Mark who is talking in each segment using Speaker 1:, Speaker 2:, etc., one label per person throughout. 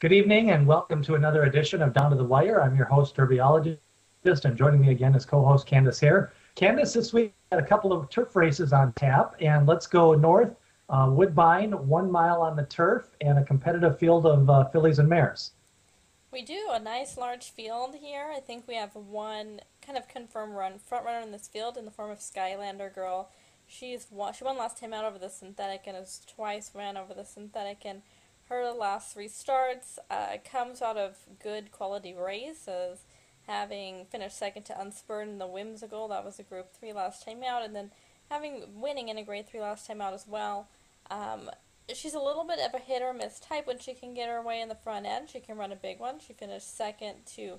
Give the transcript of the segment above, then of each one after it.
Speaker 1: Good evening and welcome to another edition of Down to the Wire. I'm your host, dermatologist, and joining me again is co-host Candace Hare. Candace, this week had a couple of turf races on tap, and let's go north. Woodbine, 1 mile on the turf, and a competitive field of fillies and mares.
Speaker 2: We do a nice large field here. I think we have one kind of confirmed front runner in this field in the form of Skylander Girl. She won last time out over the synthetic and has twice ran over the synthetic, and her last three starts comes out of good quality races, having finished second to Unspurred in the Whimsical. That was a Group 3 last time out, and then winning in a Grade 3 last time out as well. She's a little bit of a hit or miss type when she can get her way in the front end. She can run a big one. She finished second to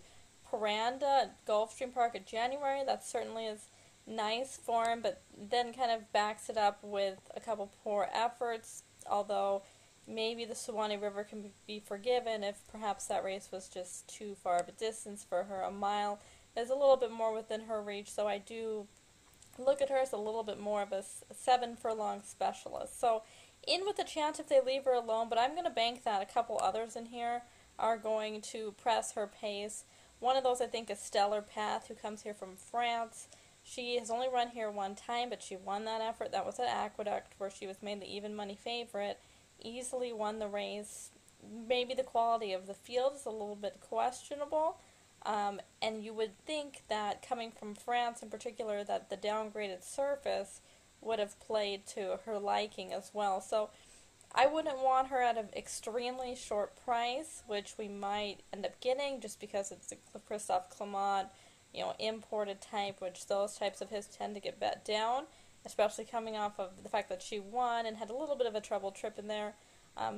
Speaker 2: Paranda at Gulfstream Park in January. That certainly is nice form, but then kind of backs it up with a couple poor efforts, although maybe the Suwannee River can be forgiven if perhaps that race was just too far of a distance for her. A mile is a little bit more within her reach, so I do look at her as a little bit more of a 7 furlong specialist. So in with a chance if they leave her alone, but I'm going to bank that a couple others in here are going to press her pace. One of those I think is Stellar Path, who comes here from France. She has only run here one time, but she won that effort. That was at Aqueduct, where she was made the even money favorite. Easily won the race. Maybe the quality of the field is a little bit questionable. And you would think that coming from France in particular, that the downgraded surface would have played to her liking as well. So I wouldn't want her at an extremely short price, which we might end up getting just because it's a Christophe Clement, imported type, which those types of his tend to get bet down, especially coming off of the fact that she won and had a little bit of a troubled trip in there.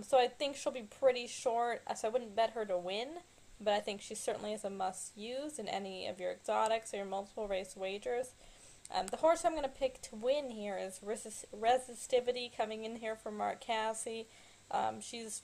Speaker 2: So I think she'll be pretty short, so I wouldn't bet her to win, but I think she certainly is a must-use in any of your exotics or your multiple race wagers. The horse I'm going to pick to win here is Resistivity, coming in here from Mark Casse. She's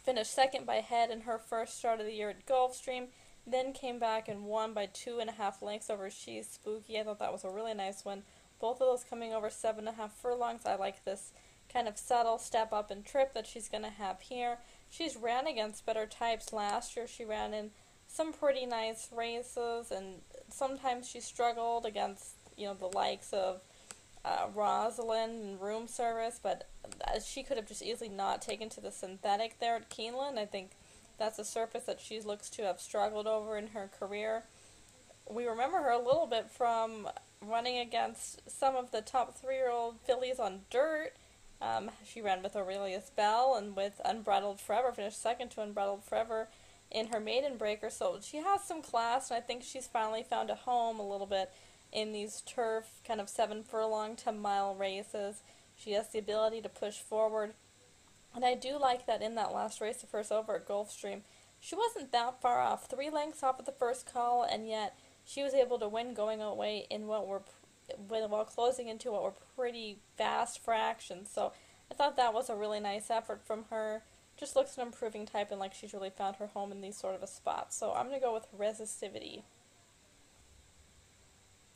Speaker 2: finished second by head in her first start of the year at Gulfstream, then came back and won by 2.5 lengths over She's Spooky. I thought that was a really nice one. Both of those coming over 7.5 furlongs. I like this kind of subtle step up and trip that she's going to have here. She's ran against better types last year. She ran in some pretty nice races, and sometimes she struggled against the likes of Rosalind and Room Service, but she could have just easily not taken to the synthetic there at Keeneland. I think that's a surface that she looks to have struggled over in her career. We remember her a little bit from running against some of the top 3-year-old fillies on dirt. She ran with Aurelius Bell and with Unbridled Forever, finished second to Unbridled Forever in her maiden breaker, so she has some class, and I think she's finally found a home a little bit in these turf kind of 7 furlong to mile races. She has the ability to push forward, and I do like that in that last race of hers over at Gulfstream, she wasn't that far off, 3 lengths off at the first call, and yet she was able to win going away in while closing into what were pretty fast fractions. So I thought that was a really nice effort from her. Just looks an improving type, and like she's really found her home in these sort of a spots. So I'm going to go with Resistivity.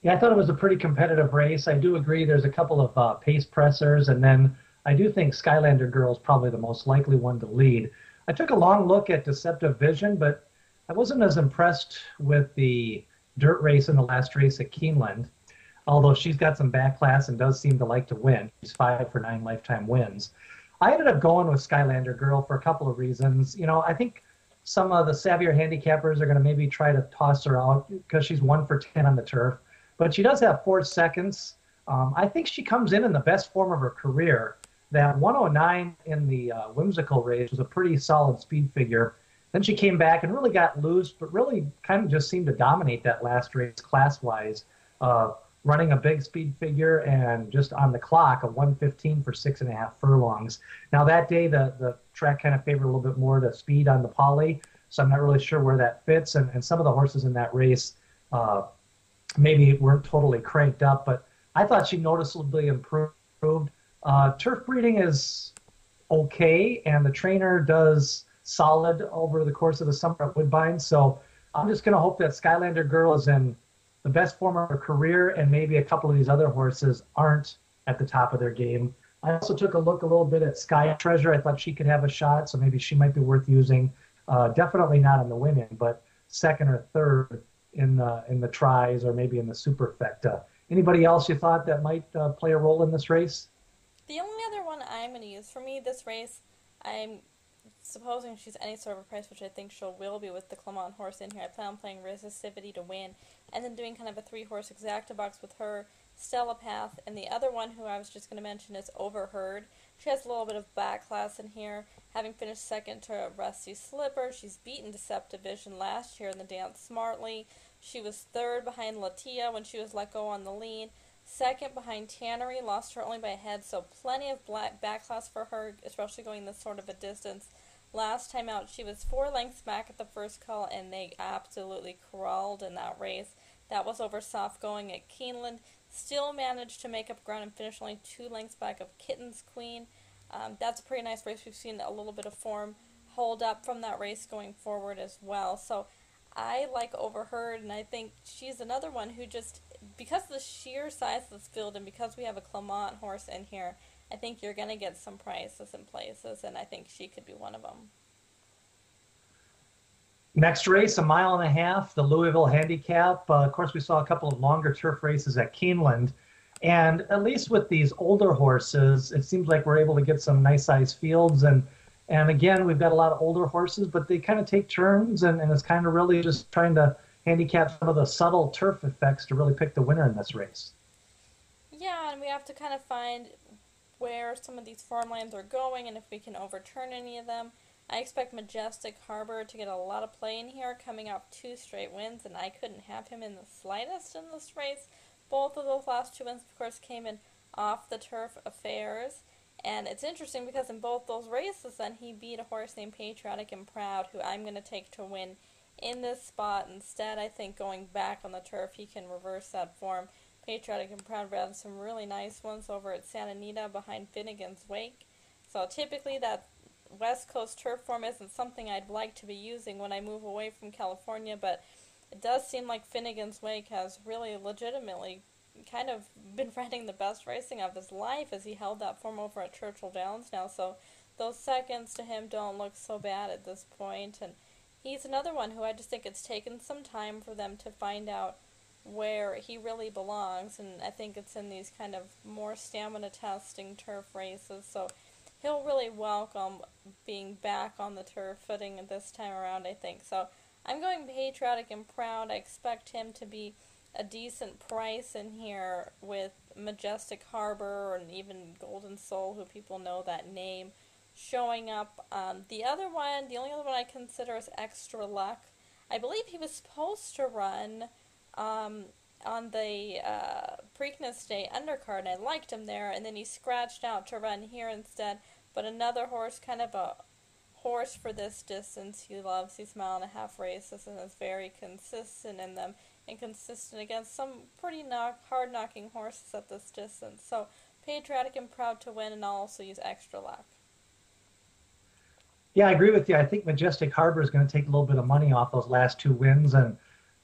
Speaker 1: Yeah, I thought it was a pretty competitive race. I do agree there's a couple of pace pressers, and then I do think Skylander Girl is probably the most likely one to lead. I took a long look at Deceptive Vision, but I wasn't as impressed with the dirt race in the last race at Keeneland, although she's got some back class and does seem to like to win. She's 5 for 9 lifetime wins. I ended up going with Skylander Girl for a couple of reasons. I think some of the savvier handicappers are going to maybe try to toss her out because she's 1 for 10 on the turf. But she does have 4 seconds. I think she comes in the best form of her career. That 109 in the Whimsical race was a pretty solid speed figure. Then she came back and really got loose, but really kind of just seemed to dominate that last race class-wise, running a big speed figure and just on the clock, a 115 for 6.5 furlongs. Now that day, the track kind of favored a little bit more the speed on the poly, so I'm not really sure where that fits. And some of the horses in that race maybe weren't totally cranked up, but I thought she noticeably improved. Turf breeding is okay, and the trainer does solid over the course of the summer at Woodbine, so I'm just going to hope that Skylander Girl is in the best form of her career, and maybe a couple of these other horses aren't at the top of their game. I also took a look a little bit at Sky Treasure. I thought she could have a shot, so maybe she might be worth using. Definitely not in the winning, but second or third in the tries or maybe in the superfecta. Anybody else you thought that might play a role in this race?
Speaker 2: The only other one I'm going to use for me this race, I'm supposing she's any sort of a price, which I think she will be with the Clermont horse in here. I plan on playing Resistivity to win, and then doing kind of a three-horse exacta box with her, Stella Path, and the other one who I was just going to mention is Overheard. She has a little bit of back class in here, having finished second to Rusty Slipper. She's beaten Deceptive Vision last year in the Dance Smartly. She was third behind Latia when she was let go on the lead. Second behind Tannery, lost her only by a head, so plenty of back class for her, especially going this sort of a distance. Last time out, she was 4 lengths back at the first call, and they absolutely crawled in that race. That was over soft going at Keeneland. Still managed to make up ground and finish only 2 lengths back of Kitten's Queen. That's a pretty nice race. We've seen a little bit of form hold up from that race going forward as well. So I like Overheard, and I think she's another one who just, because of the sheer size of this field and because we have a Clermont horse in here, I think you're going to get some prices and places, and I think she could be one of them.
Speaker 1: Next race, 1.5 miles, the Louisville Handicap. Of course, we saw a couple of longer turf races at Keeneland. And at least with these older horses, it seems like we're able to get some nice size fields. And again, we've got a lot of older horses, but they kind of take turns, and it's kind of really just trying to handicap some of the subtle turf effects to really pick the winner in this race.
Speaker 2: Yeah, and we have to kind of find where some of these farmlands are going and if we can overturn any of them. I expect Majestic Harbor to get a lot of play in here, coming off 2 straight wins, and I couldn't have him in the slightest in this race. Both of those last 2 wins, of course, came in off the turf affairs. And it's interesting because in both those races, then he beat a horse named Patriotic and Proud, who I'm going to take to win in this spot. Instead, I think going back on the turf, he can reverse that form. Patriotic and Proud ran some really nice ones over at Santa Anita behind Finnegan's Wake. So typically that West Coast turf form isn't something I'd like to be using when I move away from California, but it does seem like Finnegan's Wake has really legitimately kind of been running the best racing of his life as he held that form over at Churchill Downs now, so those seconds to him don't look so bad at this point, and he's another one who I just think it's taken some time for them to find out where he really belongs, and I think it's in these kind of more stamina testing turf races, so he'll really welcome being back on the turf footing this time around, I think. So I'm going Patriotic and Proud. I expect him to be a decent price in here with Majestic Harbor and even Golden Soul, who people know that name, showing up. The only other one I consider is Extra Luck. I believe he was supposed to run on the Preakness Day undercard, and I liked him there, and then he scratched out to run here instead. But another horse, kind of a horse for this distance. He loves these 1.5-mile races and is very consistent in them, and consistent against some pretty hard-knocking horses at this distance. So Patriotic and Proud to win, and I'll also use Extra Luck.
Speaker 1: Yeah, I agree with you. I think Majestic Harbor is going to take a little bit of money off those last 2 wins, and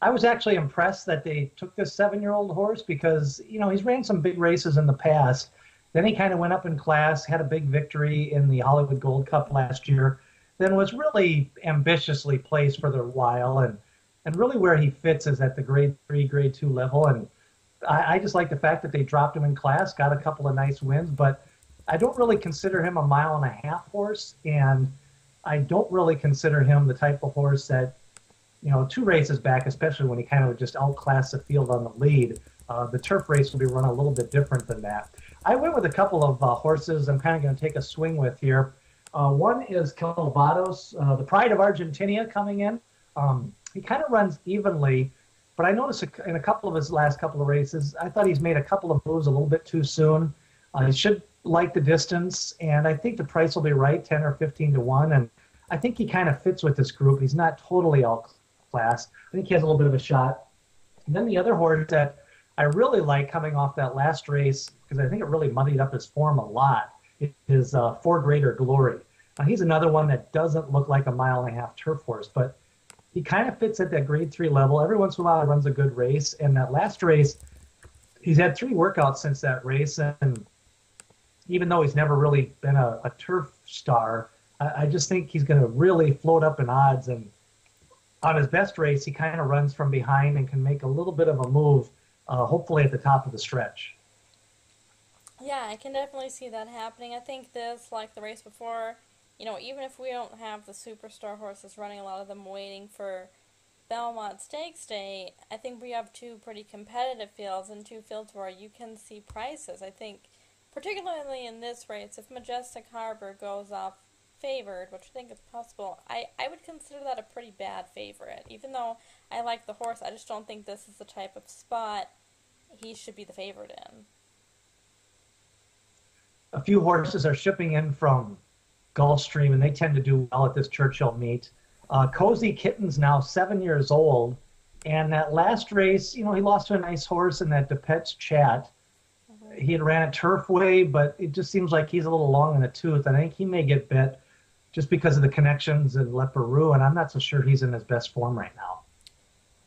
Speaker 1: I was actually impressed that they took this 7-year-old horse because, he's ran some big races in the past. Then he kind of went up in class, had a big victory in the Hollywood Gold Cup last year, then was really ambitiously placed for a while, and really where he fits is at the grade 3, grade 2 level. And I just like the fact that they dropped him in class, got a couple of nice wins, but I don't really consider him a 1.5-mile horse, and I don't really consider him the type of horse that, 2 races back, especially when he kind of just outclassed the field on the lead, the turf race will be run a little bit different than that. I went with a couple of horses I'm kind of going to take a swing with here. One is Calvados, the Pride of Argentina, coming in. He kind of runs evenly, but I noticed in a couple of his last couple of races, I thought he's made a couple of moves a little bit too soon. He should like the distance, and I think the price will be right, 10 or 15 to 1, and I think he kind of fits with this group. He's not totally outclassed. I think he has a little bit of a shot. And then the other horse that I really like coming off that last race, because I think it really muddied up his form a lot, is 4 Greater Glory. Now, he's another one that doesn't look like a 1.5-mile turf horse, but he kind of fits at that grade 3 level. Every once in a while, he runs a good race. And that last race, he's had 3 workouts since that race. And even though he's never really been a turf star, I just think he's going to really float up in odds. And on his best race, he kind of runs from behind and can make a little bit of a move, hopefully at the top of the stretch.
Speaker 2: Yeah, I can definitely see that happening. I think this, like the race before, even if we don't have the superstar horses running, a lot of them waiting for Belmont Stakes Day, I think we have two pretty competitive fields and two fields where you can see prices. I think, particularly in this race, if Majestic Harbor goes off favored, which I think is possible, I would consider that a pretty bad favorite. Even though I like the horse, I just don't think this is the type of spot he should be the favorite in.
Speaker 1: A few horses are shipping in from Gulfstream, and they tend to do well at this Churchill meet. Cozy Kitten's now 7 years old, and that last race, he lost to a nice horse in that DePet's Chat.
Speaker 2: Mm-hmm.
Speaker 1: He had ran a Turfway, but it just seems like he's a little long in the tooth. I think he may get bit just because of the connections in Le Peru, and I'm not so sure he's in his best form right now.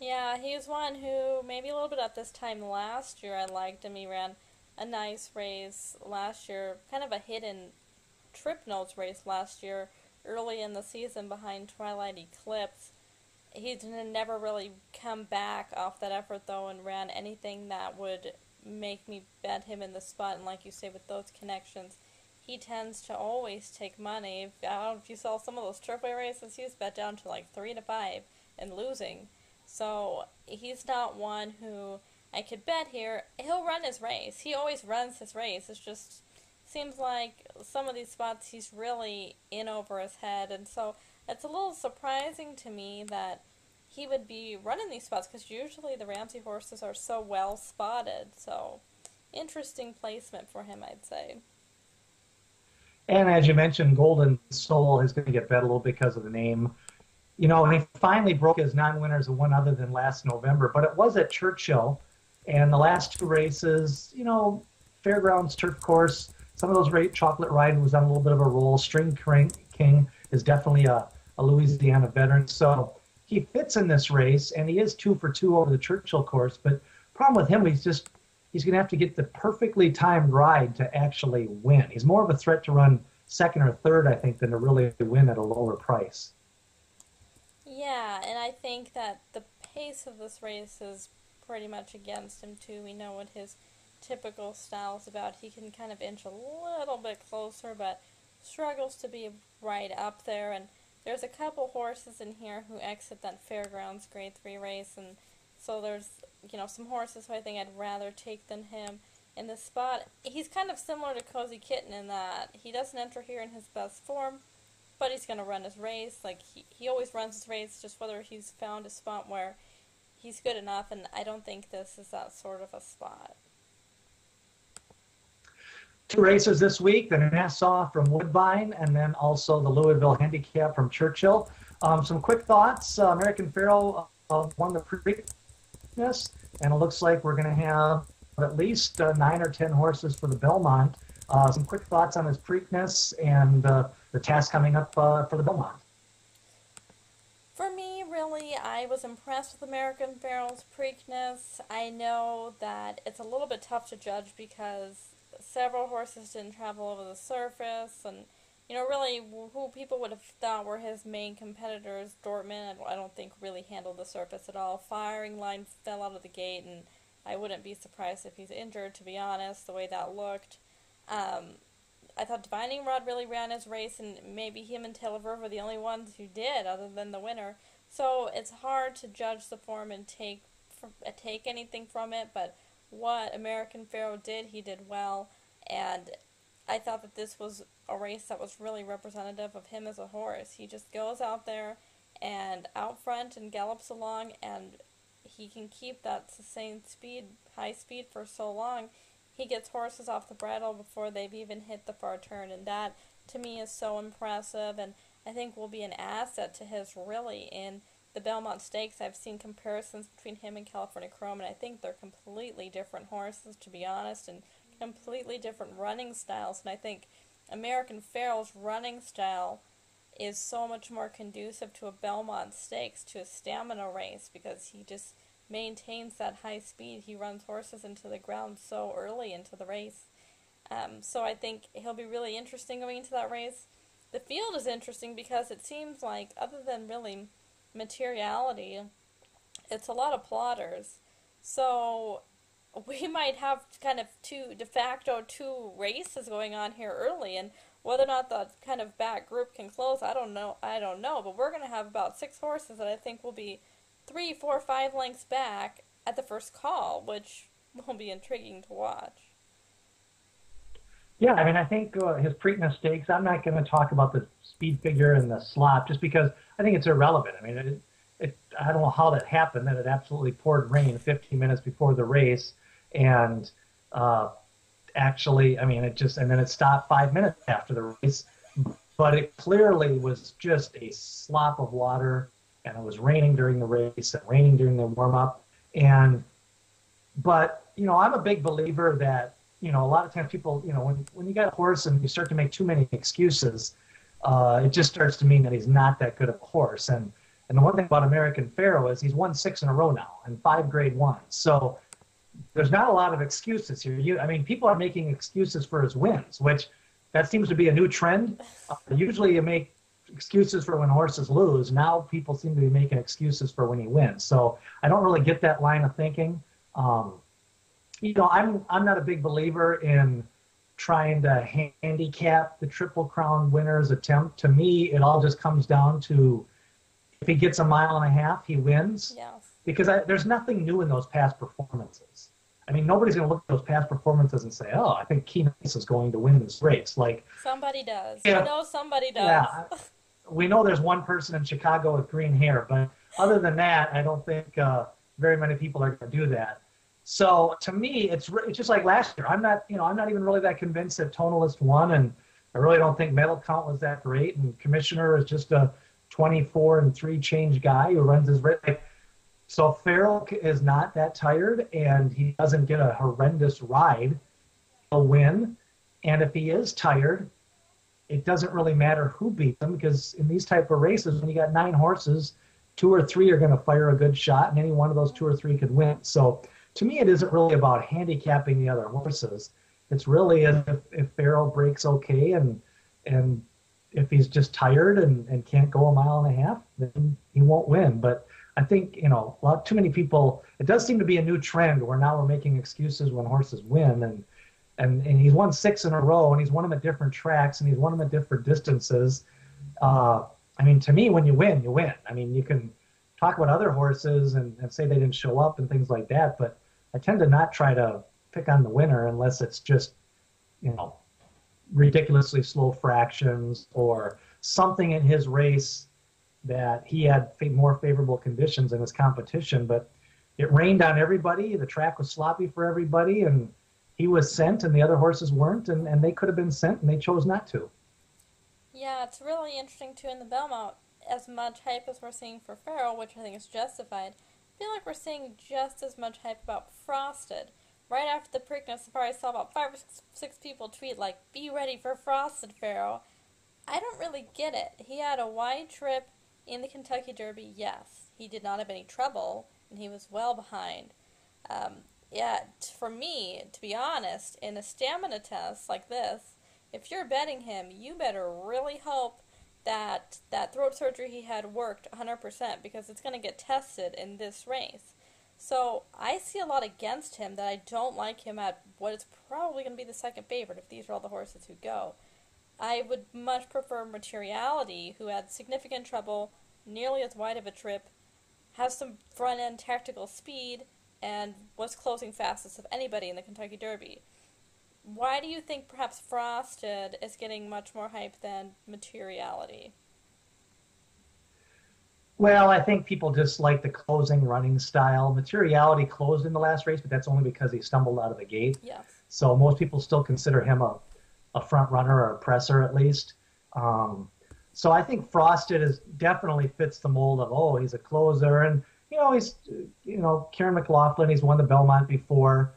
Speaker 2: Yeah, he was one who maybe a little bit at this time last year I liked him. He ran a nice race last year, kind of a hidden trip notes race last year, early in the season behind Twilight Eclipse. He's never really come back off that effort though and ran anything that would make me bet him in the spot. And like you say, with those connections, he tends to always take money. I don't know if you saw some of those Turfway races, he was bet down to like 3 to 5 and losing. So he's not one who I could bet here. He'll run his race. He always runs his race. It's just seems like some of these spots he's really in over his head, and so it's a little surprising to me that he would be running these spots because usually the Ramsey horses are so well spotted. So interesting placement for him, I'd say.
Speaker 1: And as you mentioned, Golden Soul is going to get bet a little because of the name. And he finally broke his non-winners of one other than last November, but it was at Churchill. And the last two races, fairgrounds, turf course, some of those chocolate riding was on a little bit of a roll. String King is definitely a Louisiana veteran. So he fits in this race, and he is 2 for 2 over the Churchill course. But problem with him, he's going to have to get the perfectly timed ride to actually win. He's more of a threat to run second or third, I think, than to really win at a lower price.
Speaker 2: Yeah, and I think that the pace of this race is pretty much against him too. We know what his typical style is about. He can kind of inch a little bit closer, but struggles to be right up there. And there's a couple horses in here who exit that Fairgrounds Grade 3 race, and so there's, some horses who I think I'd rather take than him in this spot. He's kind of similar to Cozy Kitten in that he doesn't enter here in his best form, but he's going to run his race. Like, he always runs his race, just whether he's found a spot where he's good enough, and I don't think this is that sort of a spot.
Speaker 1: Two races this week, the Nassau from Woodbine, and then also the Louisville Handicap from Churchill. Some quick thoughts. American Pharoah won the Preakness, and it looks like we're going to have at least 9 or 10 horses for the Belmont. Some quick thoughts on his Preakness and the task coming up for the Belmont.
Speaker 2: For me, really, I was impressed with American Pharoah's Preakness. I know that it's a little bit tough to judge because several horses didn't travel over the surface, and really who people would have thought were his main competitors, Dortmund, I don't think really handled the surface at all. Firing Line fell out of the gate, and I wouldn't be surprised if he's injured, to be honest, the way that looked. I thought Divining Rod really ran his race, and maybe him and Taylor Verve were the only ones who did, other than the winner. So it's hard to judge the form and take anything from it, but what American Pharoah did, he did well, and I thought that this was a race that was really representative of him as a horse. He just goes out there and out front and gallops along, and he can keep that sustained speed, high speed for so long. He gets horses off the bridle before they've even hit the far turn, and that to me is so impressive, and I think will be an asset to his really in the Belmont Stakes. I've seen comparisons between him and California Chrome, and I think they're completely different horses, to be honest, and completely different running styles. And I think American Pharoah's running style is so much more conducive to a Belmont Stakes, to a stamina race, because he just maintains that high speed. He runs horses into the ground so early into the race. So I think he'll be really interesting going into that race. The field is interesting because it seems like, other than really materiality, it's a lot of plotters. So we might have kind of two de facto two races going on here early, and whether or not the kind of back group can close, I don't know. I don't know, but we're going to have about 6 horses that I think will be 3, 4, 5 lengths back at the first call, which will be intriguing to watch.
Speaker 1: Yeah, I mean, I think his Preakness Stakes, I'm not going to talk about the speed figure and the slop just because I think it's irrelevant. I mean, I don't know how that happened, that it absolutely poured rain 15 minutes before the race. And actually, I mean, and then it stopped 5 minutes after the race. But it clearly was just a slop of water, and it was raining during the race and raining during the warm up. But, I'm a big believer that, a lot of times people, when you got a horse and you start to make too many excuses, it just starts to mean that he's not that good of a horse. And the one thing about American Pharoah is he's won 6 in a row now and 5 Grade 1s. So there's not a lot of excuses here. I mean, people are making excuses for his wins, which that seems to be a new trend. Usually you make excuses for when horses lose. Now people seem to be making excuses for when he wins. So I don't really get that line of thinking. I'm not a big believer in trying to handicap the Triple Crown winner's attempt. To me, it all just comes down to if he gets a mile and a half, he wins.
Speaker 2: Yeah.
Speaker 1: Because there's nothing new in those past performances. I mean, nobody's going to look at those past performances and say, "Oh, I think Keenan is going to win this race." Like
Speaker 2: somebody does.
Speaker 1: Yeah,
Speaker 2: We know somebody does.
Speaker 1: Yeah, we know there's one person in Chicago with green hair, but other than that, I don't think very many people are going to do that. So to me, it's just like last year. I'm not even really that convinced that Tonalist won, and I really don't think medal count was that great. And Commissioner is just a 24 and 3 change guy who runs his race. So Farrell is not that tired, and he doesn't get a horrendous ride. He'll win, and if he is tired, it doesn't really matter who beats him, because in these type of races, when you got 9 horses, 2 or 3 are going to fire a good shot, and any one of those 2 or 3 could win. So to me, it isn't really about handicapping the other horses. It's really if Farrell breaks okay, and if he's just tired and can't go a mile and a half, then he won't win. But I think, too many people, it does seem to be a new trend where now we're making excuses when horses win. And he's won 6 in a row, and he's won them at different tracks, and he's won them at different distances. I mean, to me, when you win, you win. I mean, you can talk about other horses and say they didn't show up and things like that, but I tend to not try to pick on the winner unless it's just, ridiculously slow fractions or something in his race that he had more favorable conditions in his competition. But it rained on everybody. The track was sloppy for everybody, and he was sent and the other horses weren't, and they could have been sent and they chose not to.
Speaker 2: Yeah, it's really interesting too in the Belmont. As much hype as we're seeing for Farrell, which I think is justified, I feel like we're seeing just as much hype about Frosted. Right after the Preakness, I probably saw about 5 or 6 people tweet like, "Be ready for Frosted, Farrell." I don't really get it. He had a wide trip in the Kentucky Derby, yes. He did not have any trouble, and he was well behind. For me, to be honest, in a stamina test like this, if you're betting him, you better really hope that that throat surgery he had worked 100%, because it's going to get tested in this race. So I see a lot against him that I don't like him at what is probably going to be the second favorite if these are all the horses who go. I would much prefer Materiality, who had significant trouble, nearly as wide of a trip, has some front-end tactical speed, and was closing fastest of anybody in the Kentucky Derby. Why do you think perhaps Frosted is getting much more hype than Materiality?
Speaker 1: Well, I think people just like the closing running style. Materiality closed in the last race, but that's only because he stumbled out of the gate.
Speaker 2: Yes.
Speaker 1: So most people still consider him a front runner or a presser at least. So I think Frosted definitely fits the mold of, he's a closer. And, he's, Kieran McLaughlin, he's won the Belmont before.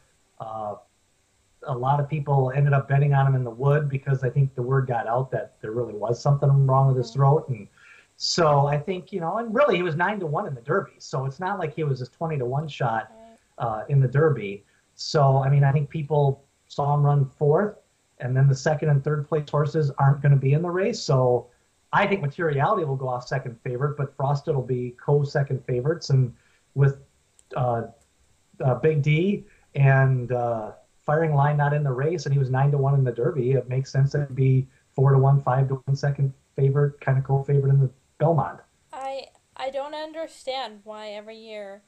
Speaker 1: A lot of people ended up betting on him in the Wood because I think the word got out that there really was something wrong with his throat. And so I think, and really he was 9-1 in the Derby. So it's not like he was this 20-1 shot in the Derby. So, I mean, I think people saw him run 4th, and then the 2nd and 3rd place horses aren't going to be in the race. So I think Materiality will go off second favorite, but Frosted will be co-second favorites, and with uh, Big D and Firing Line not in the race, and he was 9-1 in the Derby. It makes sense that it'd be 4-1, 5-1 second favorite, kind of co-favorite in the Belmont.
Speaker 2: I I don't understand why every year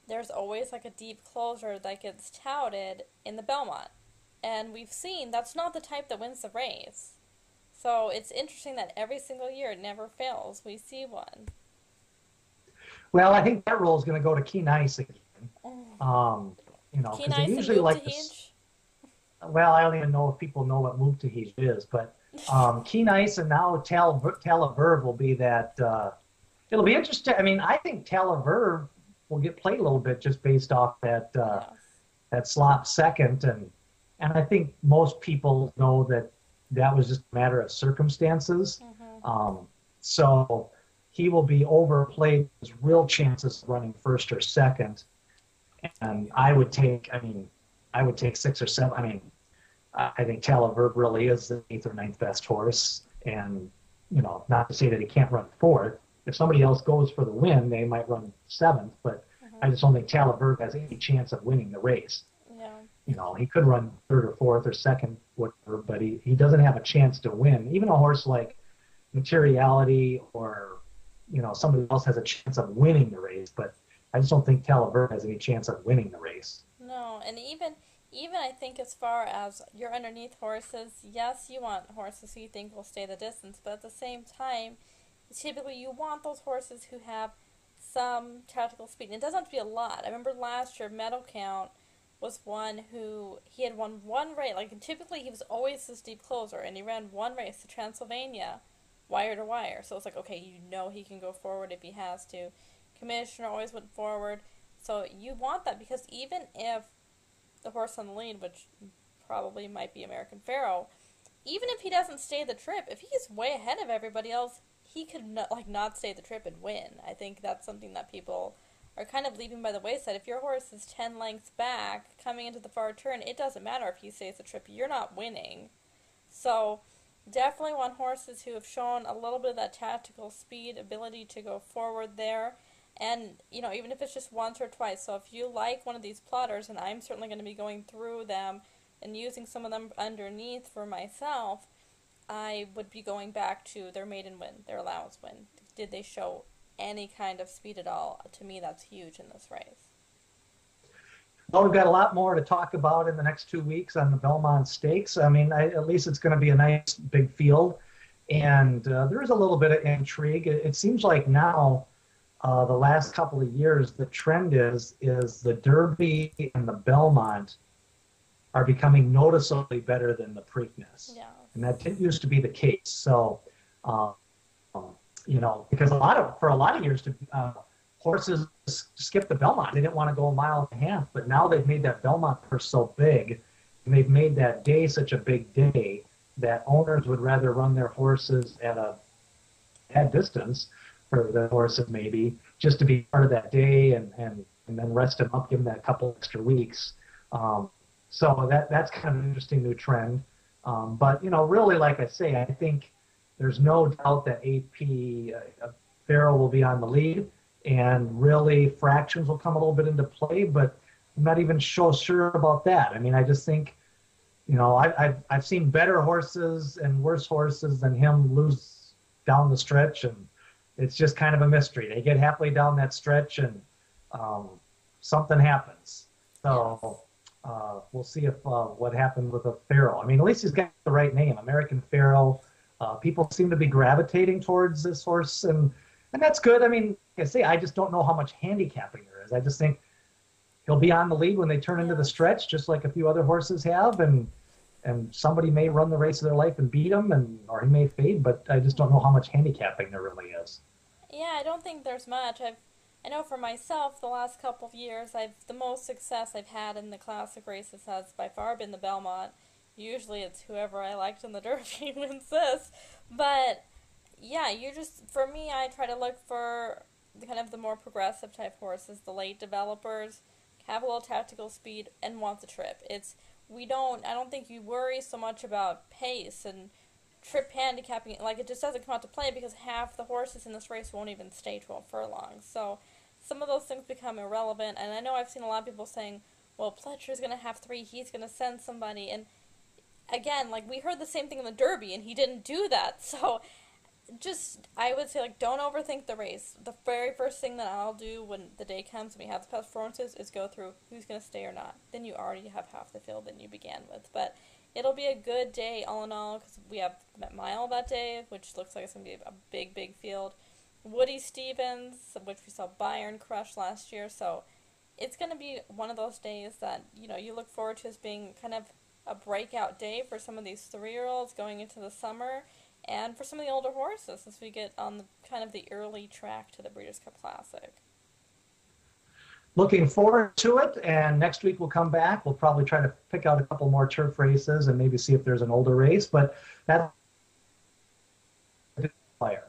Speaker 2: there's always like a deep closer that gets touted in the Belmont. And we've seen that's not the type that wins the race. So it's interesting that every single year it never fails. We see one.
Speaker 1: Well, I think that role is going to go to Keen Ice again.
Speaker 2: Keen
Speaker 1: Because they
Speaker 2: Ice and
Speaker 1: usually
Speaker 2: Move to
Speaker 1: like this.
Speaker 2: Hege.
Speaker 1: Well, I don't even know if people know what Move to Hege is, but Keen Ice and now Talaverve will be that. It'll be interesting. I mean, I think Talaverve will get played a little bit just based off
Speaker 2: Yes.
Speaker 1: that slot second, and I think most people know that that was just a matter of circumstances.
Speaker 2: Mm-hmm.
Speaker 1: So he will be overplayed his real chances of running first or second. And I would take 6 or 7. I mean, I think Talaverb really is the eighth or ninth best horse. And, not to say that he can't run fourth. If somebody else goes for the win, they might run seventh, but I
Speaker 2: Mm-hmm.
Speaker 1: just don't think Talaverb has any chance of winning the race.
Speaker 2: Yeah.
Speaker 1: He could run third or fourth or second, whatever, but he doesn't have a chance to win. Even a horse like Materiality or, somebody else has a chance of winning the race, but I just don't think Talaverb has any chance of winning the race.
Speaker 2: No, and even I think as far as your underneath horses, yes, you want horses who you think will stay the distance, but at the same time, typically you want those horses who have some tactical speed. And it doesn't have to be a lot. I remember last year Meadow Count was one who he had won one race. Like typically he was always this deep closer, and he ran one race to Transylvania, wire to wire. So it's like okay, he can go forward if he has to. Commissioner always went forward. So you want that because even if the horse on the lead, which probably might be American Pharoah, even if he doesn't stay the trip, if he's way ahead of everybody else, he could not stay the trip and win. I think that's something that people are kind of leaving by the wayside. If your horse is 10 lengths back coming into the far turn, it doesn't matter if he stays the trip. You're not winning. So definitely want horses who have shown a little bit of that tactical speed, ability to go forward there. And, even if it's just once or twice. So if you like one of these plotters, and I'm certainly going to be going through them and using some of them underneath for myself, I would be going back to their maiden win, their allowance win. Did they show any kind of speed at all? To me, that's huge in this race.
Speaker 1: Well, we've got a lot more to talk about in the next 2 weeks on the Belmont Stakes. I mean, at least it's going to be a nice big field. And there is a little bit of intrigue. It seems like now, the last couple of years, the trend is the Derby and the Belmont are becoming noticeably better than the Preakness.
Speaker 2: Yeah.
Speaker 1: And that didn't used to be the case. So, um, because for a lot of years, horses skipped the Belmont. They didn't want to go a mile and a half, but now they've made that Belmont purse so big, and they've made that day such a big day that owners would rather run their horses at distance for the horses maybe just to be part of that day and then rest them up, give them that couple extra weeks. So that's kind of an interesting new trend. But really, like I say, I think there's no doubt that AP Farrell will be on the lead, and really fractions will come a little bit into play. But I'm not even so sure about that. I mean, I just think, I've seen better horses and worse horses than him lose down the stretch, and it's just kind of a mystery. They get halfway down that stretch, and something happens. So. We'll see if what happened with a Pharaoh. I mean, at least he's got the right name, American Pharaoh. People seem to be gravitating towards this horse, and that's good. I mean, like I say, I just don't know how much handicapping there is. I just think he'll be on the lead when they turn into the stretch, just like a few other horses have, and somebody may run the race of their life and beat him, or he may fade, but I just don't know how much handicapping there really is.
Speaker 2: Yeah, I don't think there's much. I know for myself, the last couple of years, the most success I've had in the classic races has by far been the Belmont. Usually it's whoever I liked in the Derby wins this. But, yeah, for me, I try to look for the more progressive type horses, the late developers, have a little tactical speed, and want the trip. I don't think you worry so much about pace and trip handicapping, like it just doesn't come out to play because half the horses in this race won't even stay 12 furlongs. So some of those things become irrelevant. And I know I've seen a lot of people saying, well, Pletcher's going to have 3, he's going to send somebody. And again, like we heard the same thing in the Derby, and he didn't do that. So just, I would say, like, don't overthink the race. The very first thing that I'll do when the day comes and we have the performances is go through who's going to stay or not. Then you already have half the field that you began with. But it'll be a good day all in all because we have Mile that day, which looks like it's going to be a big, big field. Woody Stevens, which we saw Bayern crush last year. So it's going to be one of those days that, you know, you look forward to as being kind of a breakout day for some of these 3-year-olds going into the summer. And for some of the older horses, as we get on the kind of the early track to the Breeders' Cup Classic.
Speaker 1: Looking forward to it, and next week we'll come back. We'll probably try to pick out a couple more turf races and maybe see if there's an older race, but that's player.